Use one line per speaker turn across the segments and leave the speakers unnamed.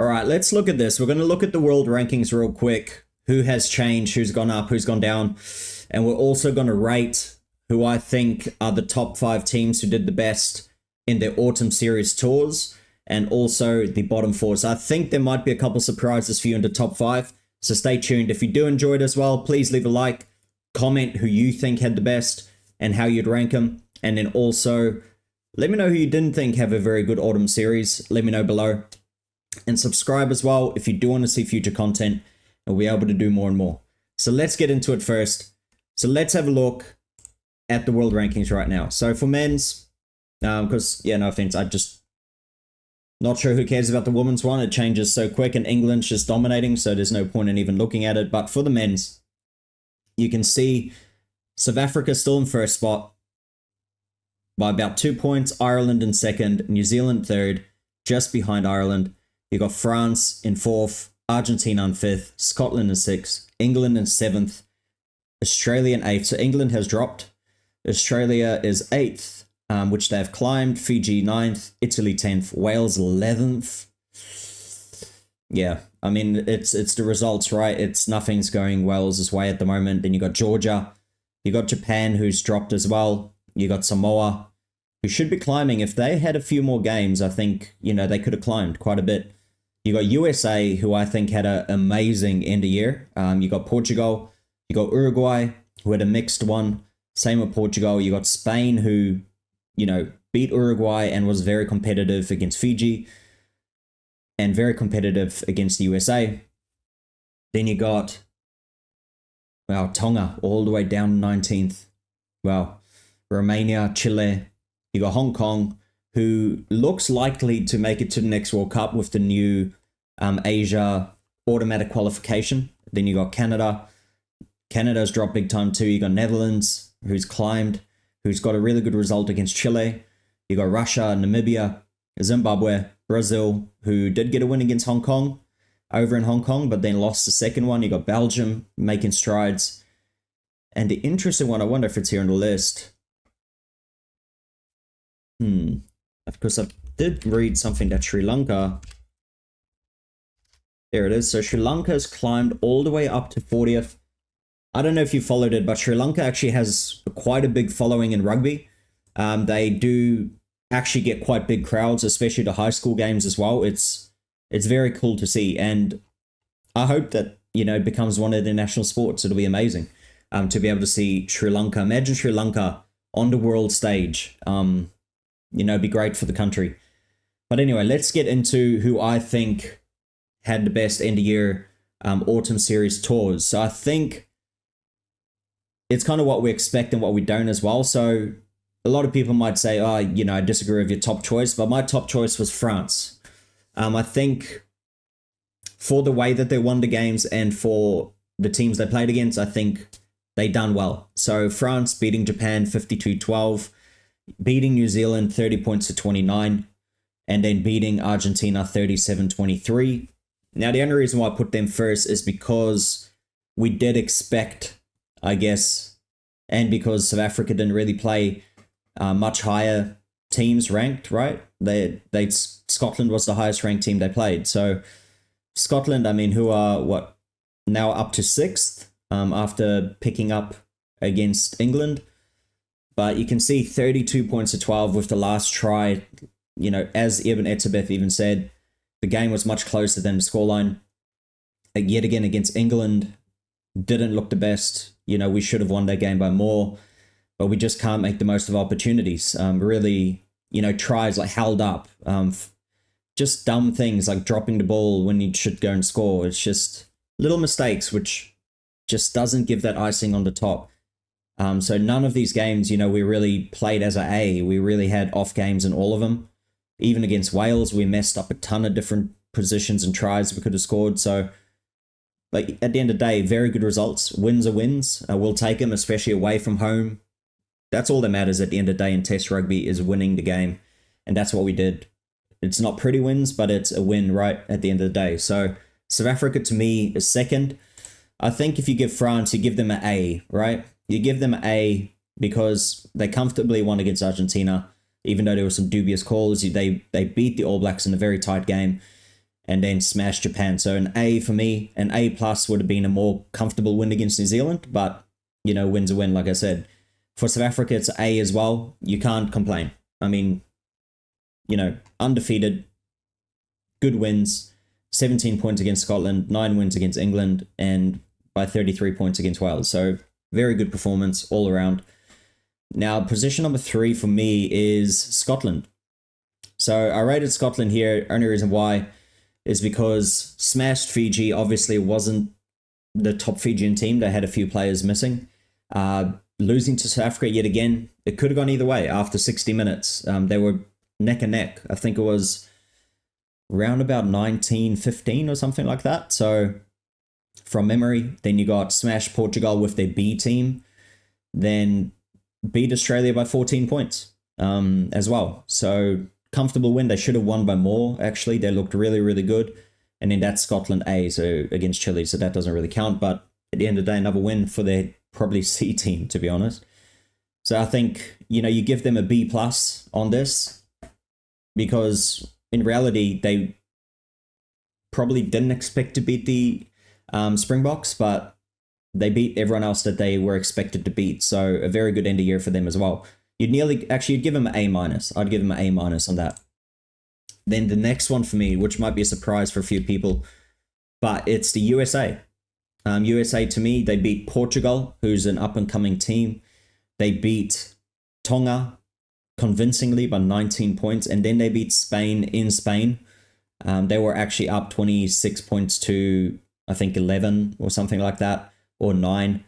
All right, let's look at this. We're going to look at the world rankings real quick. Who has changed, who's gone up, who's gone down. And we're also going to rate who I think are the top 5 teams who did the best in their autumn series tours, and also the bottom 4. So I think there might be a couple surprises for you in the top 5. So stay tuned. If you do enjoy it as well, please leave a like, comment who you think had the best and how you'd rank them. And then also let me know who you didn't think have a very good autumn series. Let me know below. And subscribe as well if you do want to see future content, and we'll be able to do more and more. So let's get into it first. So let's have a look at the world rankings right now. So for men's, because, yeah, no offense, I just not sure who cares about the women's one. It changes so quick, and England's just dominating, so there's no point in even looking at it. But for the men's, you can see South Africa still in first spot by about 2 points, Ireland in second, New Zealand third, just behind Ireland. You got France in fourth, Argentina in fifth, Scotland in sixth, England in seventh, Australia in eighth. So England has dropped. Australia is eighth, which they have climbed. Fiji ninth, Italy 10th, Wales 11th. Yeah, I mean, it's the results, right? It's nothing's going Wales' way at the moment. Then you got Georgia. You got Japan, who's dropped as well. You got Samoa, who should be climbing. If they had a few more games, I think, they could have climbed quite a bit. You got USA, who I think had an amazing end of year. You got Portugal. You got Uruguay, who had a mixed one. Same with Portugal. You got Spain, who, beat Uruguay and was very competitive against Fiji and very competitive against the USA. Then you got, Tonga all the way down 19th. Romania, Chile. You got Hong Kong, who looks likely to make it to the next World Cup with the new Asia automatic qualification. Then you got Canada. Canada's dropped big time too. You got Netherlands, who's climbed, who's got a really good result against Chile. You got Russia, Namibia, Zimbabwe, Brazil, who did get a win against Hong Kong, over in Hong Kong, but then lost the second one. You got Belgium making strides. And the interesting one, I wonder if it's here on the list. Because I did read something that Sri Lanka, there it is. So Sri Lanka has climbed all the way up to 40th. I don't know if you followed it, but Sri Lanka actually has quite a big following in rugby. They do actually get quite big crowds, especially the high school games as well. It's very cool to see, and I hope that it becomes one of their national sports. It'll be amazing to be able to see Sri Lanka. Imagine Sri Lanka on the world stage. Be great for the country. But anyway, let's get into who I think had the best end of year autumn series tours. So I think it's kind of what we expect and what we don't as well. So a lot of people might say, I disagree with your top choice, but my top choice was France. I think for the way that they won the games and for the teams they played against, I think they done well. So France beating Japan 52-12, beating New Zealand 30 points to 29, and then beating Argentina 37-23. Now, the only reason why I put them first is because we did expect, I guess, and because South Africa didn't really play much higher teams ranked, right? Scotland was the highest ranked team they played. So Scotland, who are now up to 6th after picking up against England. But you can see 32 points to 12 with the last try. As Ibn Etzebeth even said, the game was much closer than the scoreline. Yet again against England, didn't look the best. We should have won that game by more, but we just can't make the most of opportunities. Really, tries like held up. Just dumb things like dropping the ball when you should go and score. It's just little mistakes, which just doesn't give that icing on the top. So none of these games, we really played as an A. We really had off games in all of them. Even against Wales, we messed up a ton of different positions and tries we could have scored. So, at the end of the day, very good results. Wins are wins. We'll take them, especially away from home. That's all that matters at the end of the day in Test rugby is winning the game. And that's what we did. It's not pretty wins, but it's a win right at the end of the day. So South Africa, to me, is second. I think if you give France, you give them an A, right? You give them an A because they comfortably won against Argentina, even though there were some dubious calls. They beat the All Blacks in a very tight game. and then smashed Japan. So an A for me, an A plus would have been a more comfortable win against New Zealand, but, you know, win's a win, like I said. For South Africa, it's A as well. You can't complain. I mean, you know, undefeated, good wins, 17 points against Scotland, 9 wins against England, and by 33 points against Wales. So very good performance all around. Now, position number 3 for me is Scotland. So I rated Scotland here. Only reason why is because smashed Fiji obviously wasn't the top Fijian team. They had a few players missing. Losing to South Africa yet again, it could have gone either way after 60 minutes. They were neck and neck. I think it was around about 19-15 or something like that. So from memory, then you got smashed Portugal with their B team, then beat Australia by 14 points as well. So comfortable win. They should have won by more, actually. They looked really, really good. And then that's Scotland A, so against Chile, so that doesn't really count. But at the end of the day, another win for their probably C team, to be honest. So I think, you know, you give them a B plus on this, because in reality, they probably didn't expect to beat the Springboks, but they beat everyone else that they were expected to beat. So a very good end of year for them as well. You'd give them an A minus. I'd give them an A minus on that. Then the next one for me, which might be a surprise for a few people, but it's the USA. USA, to me, they beat Portugal, who's an up-and-coming team. They beat Tonga convincingly by 19 points, and then they beat Spain in Spain. They were actually up 26 points to, I think, 11 or something like that, or 9,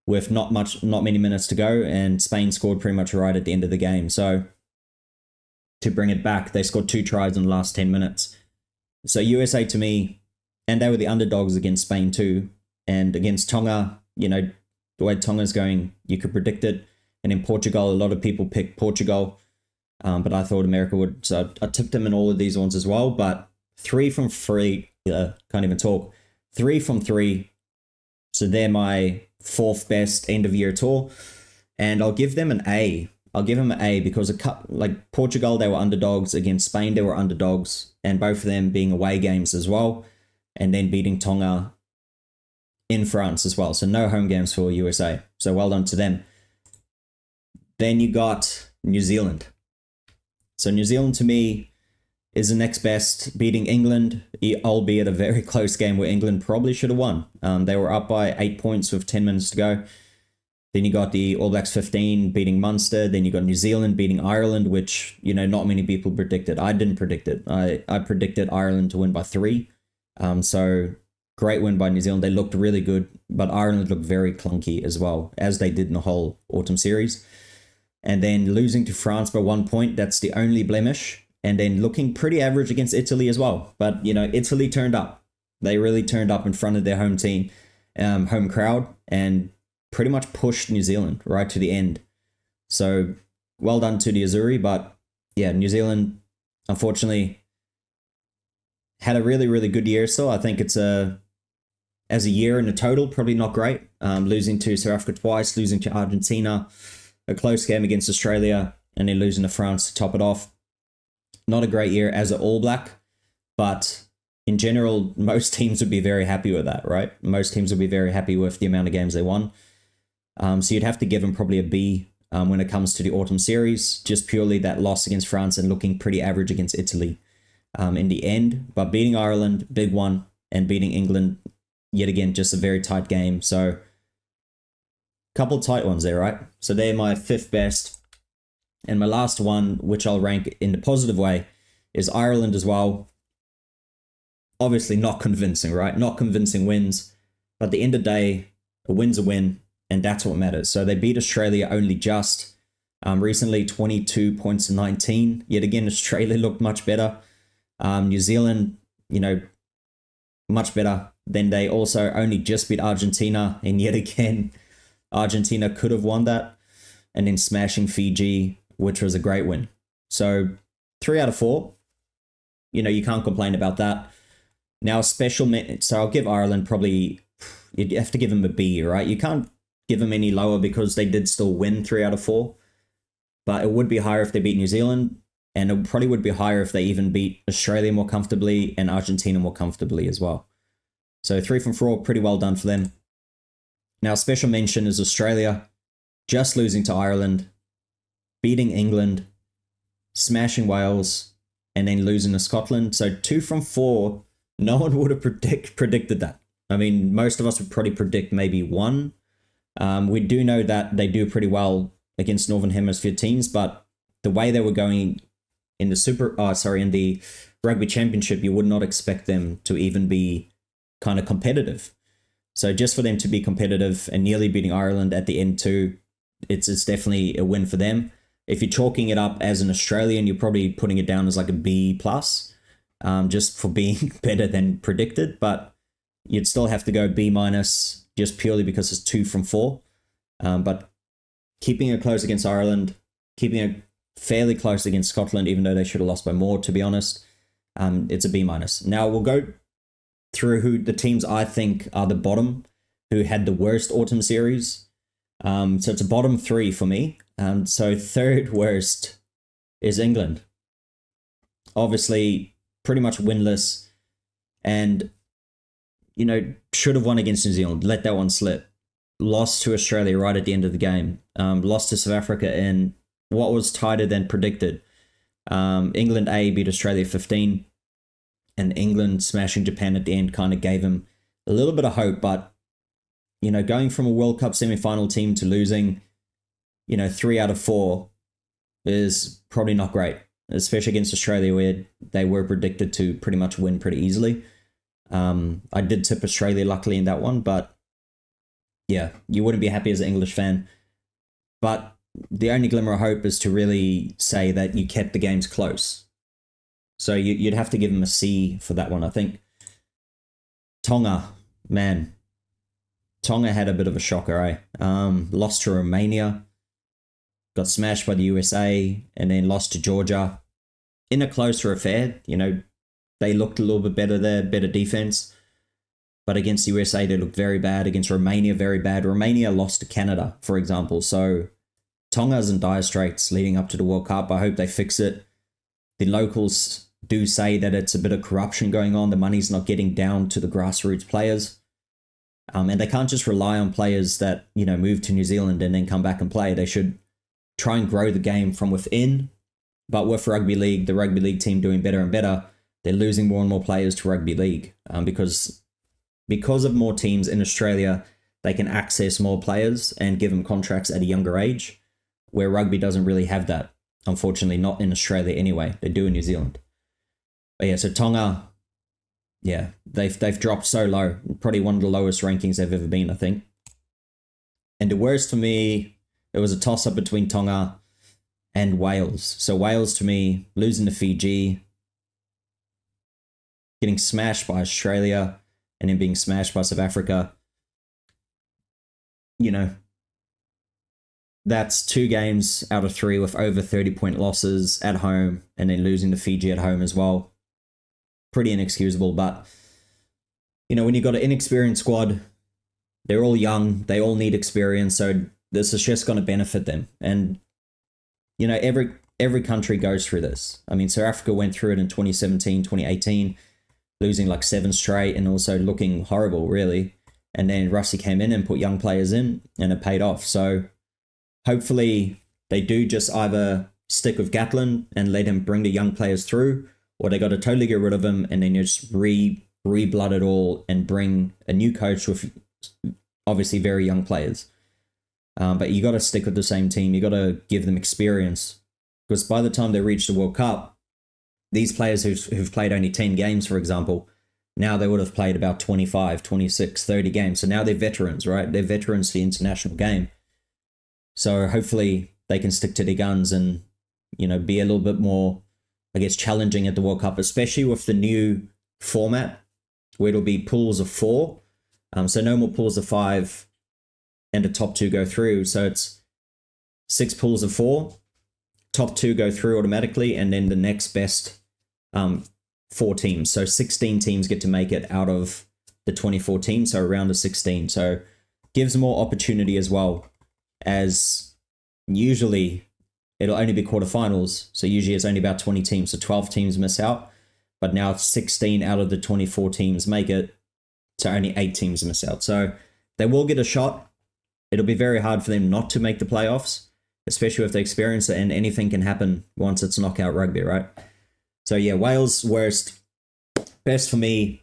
with not many minutes to go, and Spain scored pretty much right at the end of the game. So to bring it back, they scored 2 tries in the last 10 minutes. So USA, to me, and they were the underdogs against Spain too, and against Tonga, you know, the way Tonga's going, you could predict it. And in Portugal, a lot of people picked Portugal, but I thought America would. So I tipped them in all of these ones as well. But 3 from 3, can't even talk. 3 from 3. So they're my 4th best end of year tour, and I'll give them an A. I'll give them an A because like Portugal, they were underdogs against Spain. They were underdogs, and both of them being away games as well, and then beating Tonga in France as well. So no home games for USA. So well done to them. Then you got New Zealand. So New Zealand, to me, is the next best, beating England, albeit a very close game where England probably should have won. They were up by 8 points with 10 minutes to go. Then you got the All Blacks 15 beating Munster. Then you got New Zealand beating Ireland, which, you know, not many people predicted. I didn't predict it. I predicted Ireland to win by 3. So great win by New Zealand. They looked really good, but Ireland looked very clunky as well, as they did in the whole autumn series. And then losing to France by 1 point, that's the only blemish. And then looking pretty average against Italy as well. But, you know, Italy turned up. They really turned up in front of their home team, home crowd, and pretty much pushed New Zealand right to the end. So well done to the Azzurri. But yeah, New Zealand, unfortunately, had a really, really good year. So I think it's as a year in a total, probably not great. Losing to South Africa twice, losing to Argentina, a close game against Australia, and then losing to France to top it off. Not a great year as an All Black, but in general, most teams would be very happy with that, right? Most teams would be very happy with the amount of games they won. So you'd have to give them probably a B when it comes to the autumn series, just purely that loss against France and looking pretty average against Italy in the end. But beating Ireland, big one, and beating England, yet again, just a very tight game. So couple tight ones there, right? So they're my 5th best. And my last one, which I'll rank in the positive way, is Ireland as well. Obviously not convincing, right? Not convincing wins. But at the end of the day, a win's a win, and that's what matters. So they beat Australia only just. Recently, 22 points to 19. Yet again, Australia looked much better. New Zealand, you know, much better. Then they also only just beat Argentina, and yet again, Argentina could have won that. And then smashing Fiji, which was a great win. So 3 out of 4. You know, you can't complain about that. Now, so I'll give Ireland probably, you'd have to give them a B, right? You can't give them any lower because they did still win 3 out of 4. But it would be higher if they beat New Zealand. And it probably would be higher if they even beat Australia more comfortably and Argentina more comfortably as well. So 3 from 4, pretty well done for them. Now, special mention is Australia, just losing to Ireland, beating England, smashing Wales, and then losing to Scotland. So 2 from 4, no one would have predicted that. I mean, most of us would probably predict maybe 1. We do know that they do pretty well against Northern Hemisphere teams, but the way they were going in the in the Rugby Championship, you would not expect them to even be kind of competitive. So just for them to be competitive and nearly beating Ireland at the end too, it's definitely a win for them. If you're chalking it up as an Australian, you're probably putting it down as like a B+, just for being better than predicted. But you'd still have to go B- just purely because it's 2 from 4. But keeping it close against Ireland, keeping it fairly close against Scotland, even though they should have lost by more, to be honest, it's a B-. Now we'll go through who the teams I think are the bottom, who had the worst autumn series. So it's a bottom 3 for me. So third worst is England. Obviously, pretty much winless, and should have won against New Zealand. Let that one slip. Lost to Australia right at the end of the game. Lost to South Africa in what was tighter than predicted. England A beat Australia 15, and England smashing Japan at the end kind of gave him a little bit of hope. But going from a World Cup semi-final team to losing 3 out of 4 is probably not great, especially against Australia, where they were predicted to pretty much win pretty easily. I did tip Australia, luckily, in that one, but yeah, you wouldn't be happy as an English fan. But the only glimmer of hope is to really say that you kept the games close. So you'd have to give them a C for that one, I think. Tonga, man. Tonga had a bit of a shocker, eh? Lost to Romania, got smashed by the USA, and then lost to Georgia in a closer affair. They looked a little bit better there, better defense. But against the USA, they looked very bad. Against Romania, very bad. Romania lost to Canada, for example. So Tonga's in dire straits leading up to the World Cup. I hope they fix it. The locals do say that it's a bit of corruption going on. The money's not getting down to the grassroots players. And they can't just rely on players that, move to New Zealand and then come back and play. They should try and grow the game from within. But with Rugby League, the Rugby League team doing better and better, they're losing more and more players to Rugby League because of more teams in Australia, they can access more players and give them contracts at a younger age, where rugby doesn't really have that. Unfortunately, not in Australia anyway. They do in New Zealand. But yeah, so Tonga, yeah, they've dropped so low. Probably one of the lowest rankings they've ever been, I think. And the worst for me, it was a toss-up between Tonga and Wales. So Wales, to me, losing to Fiji, getting smashed by Australia, and then being smashed by South Africa. That's 2 games out of 3 with over 30-point losses at home, and then losing to Fiji at home as well. Pretty inexcusable, but, when you've got an inexperienced squad, they're all young, they all need experience, so this is just going to benefit them. And, every country goes through this. I mean, South Africa went through it in 2017, 2018, losing like 7 straight and also looking horrible, really. And then Rusty came in and put young players in, and it paid off. So hopefully they do just either stick with Gatlin and let him bring the young players through, or they got to totally get rid of him and then just re-blood it all and bring a new coach with obviously very young players. But you got to stick with the same team. You got to give them experience, because by the time they reach the World Cup, these players who've played only 10 games, for example, now they would have played about 25, 26, 30 games. So now they're veterans, right? They're veterans to the international game. So hopefully they can stick to their guns and, be a little bit more, I guess, challenging at the World Cup, especially with the new format where it'll be pools of 4. So no more pools of 5 and the top 2 go through. So it's 6 pools of 4. Top 2 go through automatically, and then the next best 4 teams. So 16 teams get to make it out of the 24 teams, so around the 16. So gives more opportunity as well, as usually it'll only be quarterfinals. So usually it's only about 20 teams, so 12 teams miss out. But now 16 out of the 24 teams make it, so only 8 teams miss out. So they will get a shot. It'll be very hard for them not to make the playoffs, especially if they experience it, and anything can happen once it's knockout rugby, right? So yeah, Wales worst. Best for me,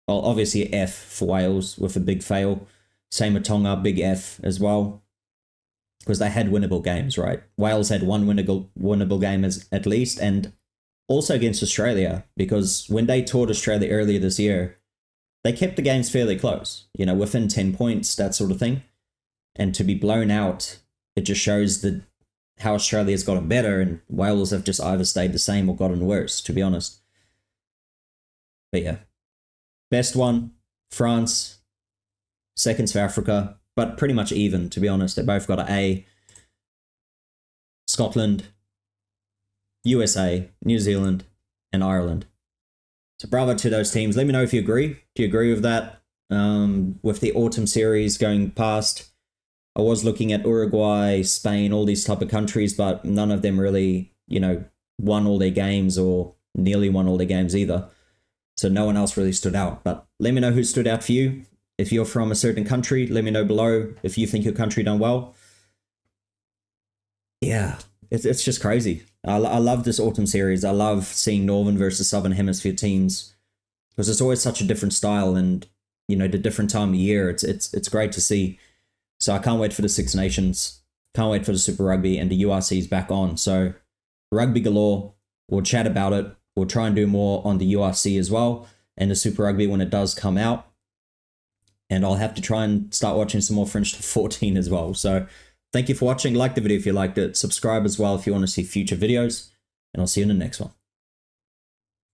well, obviously F for Wales with a big fail. Same with Tonga, big F as well. Because they had winnable games, right? Wales had one winnable game at least, and also against Australia, because when they toured Australia earlier this year, they kept the games fairly close, within 10 points, that sort of thing. And to be blown out, it just shows that how Australia's gotten better, and Wales have just either stayed the same or gotten worse, to be honest. But yeah, best one, France. Second, South Africa, but pretty much even, to be honest. They both got an A. Scotland, USA, New Zealand, and Ireland. So bravo to those teams. Let me know if you agree. Do you agree with that? With the autumn series going past, I was looking at Uruguay, Spain, all these type of countries, but none of them really, won all their games or nearly won all their games either. So no one else really stood out. But let me know who stood out for you. If you're from a certain country, let me know below if you think your country done well. Yeah, it's just crazy. I love this autumn series. I love seeing Northern versus Southern Hemisphere teams because it's always such a different style, and the different time of year. It's great to see. So I can't wait for the Six Nations. Can't wait for the Super Rugby, and the URC's back on. So rugby galore. We'll chat about it. We'll try and do more on the URC as well, and the Super Rugby when it does come out. And I'll have to try and start watching some more French to 14 as well. So thank you for watching. Like the video if you liked it. Subscribe as well if you want to see future videos. And I'll see you in the next one.